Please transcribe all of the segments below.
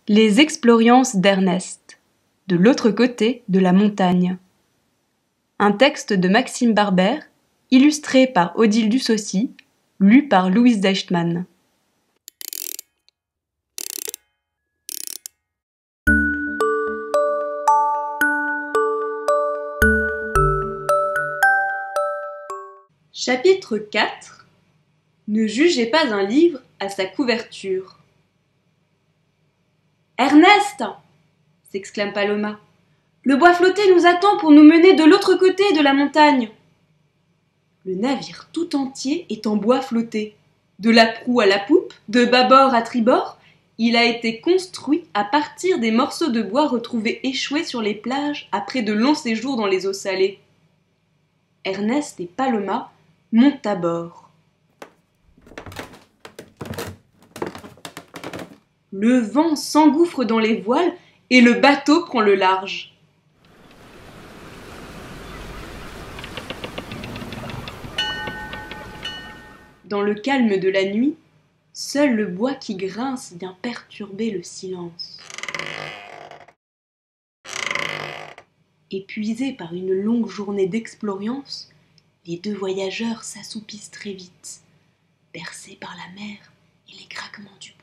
Les expériences d'Ernest, de l'autre côté de la montagne. Un texte de Maxime Barber, illustré par Odile Dussaucy, lu par Louise Deichtmann. Chapitre 4. Ne jugez pas un livre à sa couverture. Ernest, s'exclame Paloma, le bois flotté nous attend pour nous mener de l'autre côté de la montagne. Le navire tout entier est en bois flotté. De la proue à la poupe, de bâbord à tribord, il a été construit à partir des morceaux de bois retrouvés échoués sur les plages après de longs séjours dans les eaux salées. Ernest et Paloma montent à bord. Le vent s'engouffre dans les voiles et le bateau prend le large. Dans le calme de la nuit, seul le bois qui grince vient perturber le silence. Épuisés par une longue journée d'expérience, les deux voyageurs s'assoupissent très vite, bercés par la mer et les craquements du bois.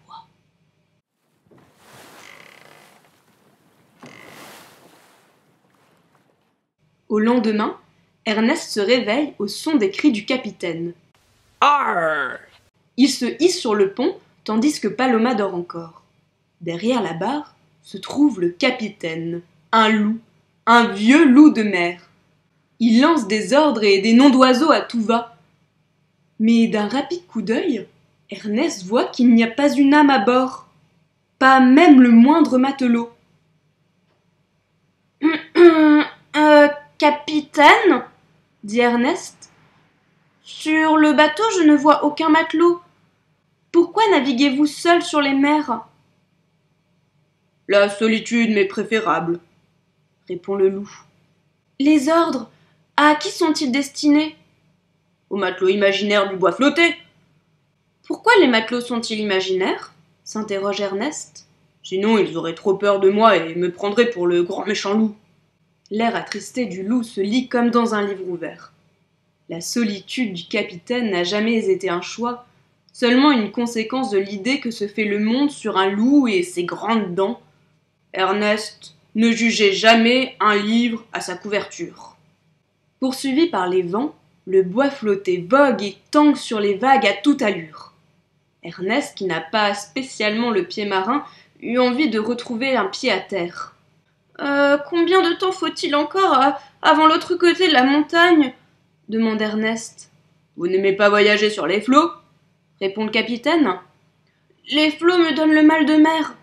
Au lendemain, Ernest se réveille au son des cris du capitaine. Arr! Il se hisse sur le pont, tandis que Paloma dort encore. Derrière la barre se trouve le capitaine, un loup, un vieux loup de mer. Il lance des ordres et des noms d'oiseaux à tout va. Mais d'un rapide coup d'œil, Ernest voit qu'il n'y a pas une âme à bord, pas même le moindre matelot. Capitaine, dit Ernest, sur le bateau je ne vois aucun matelot. Pourquoi naviguez-vous seul sur les mers? La solitude m'est préférable, répond le loup. Les ordres, à qui sont-ils destinés? Aux matelots imaginaires du bois flotté. Pourquoi les matelots sont-ils imaginaires? S'interroge Ernest. Sinon ils auraient trop peur de moi et me prendraient pour le grand méchant loup. L'air attristé du loup se lit comme dans un livre ouvert. La solitude du capitaine n'a jamais été un choix, seulement une conséquence de l'idée que se fait le monde sur un loup et ses grandes dents. Ernest, ne jugez jamais un livre à sa couverture. Poursuivi par les vents, le bois flotté vogue et tangue sur les vagues à toute allure. Ernest, qui n'a pas spécialement le pied marin, eut envie de retrouver un pied à terre. Combien de temps faut-il encore avant l'autre côté de la montagne? Demande Ernest. Vous n'aimez pas voyager sur les flots? Répond le capitaine. Les flots me donnent le mal de mer.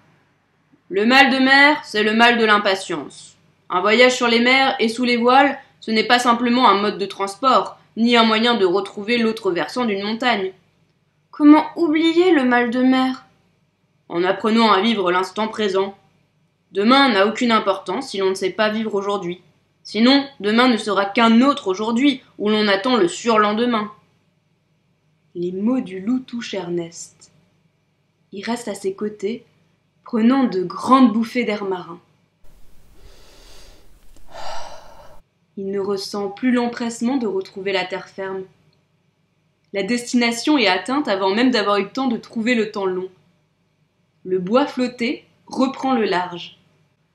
Le mal de mer, c'est le mal de l'impatience. Un voyage sur les mers et sous les voiles, ce n'est pas simplement un mode de transport, ni un moyen de retrouver l'autre versant d'une montagne. Comment oublier le mal de mer? En apprenant à vivre l'instant présent. Demain n'a aucune importance si l'on ne sait pas vivre aujourd'hui. Sinon, demain ne sera qu'un autre aujourd'hui, où l'on attend le surlendemain. Les mots du loup touchent Ernest. Il reste à ses côtés, prenant de grandes bouffées d'air marin. Il ne ressent plus l'empressement de retrouver la terre ferme. La destination est atteinte avant même d'avoir eu le temps de trouver le temps long. Le bois flotté reprend le large.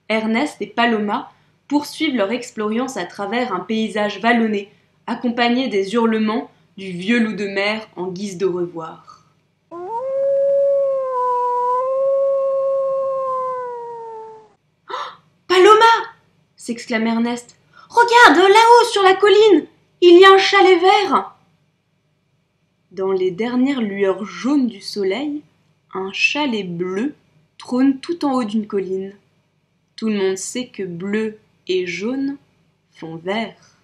Ernest et Paloma poursuivent leur expérience à travers un paysage vallonné, accompagné des hurlements du vieux loup de mer en guise de revoir. Oh, Paloma! S'exclame Ernest. Regarde, là-haut, sur la colline, il y a un chalet vert. Dans les dernières lueurs jaunes du soleil, un chalet bleu trône tout en haut d'une colline. Tout le monde sait que bleu et jaune font vert.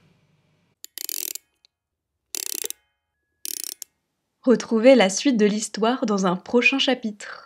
Retrouvez la suite de l'histoire dans un prochain chapitre.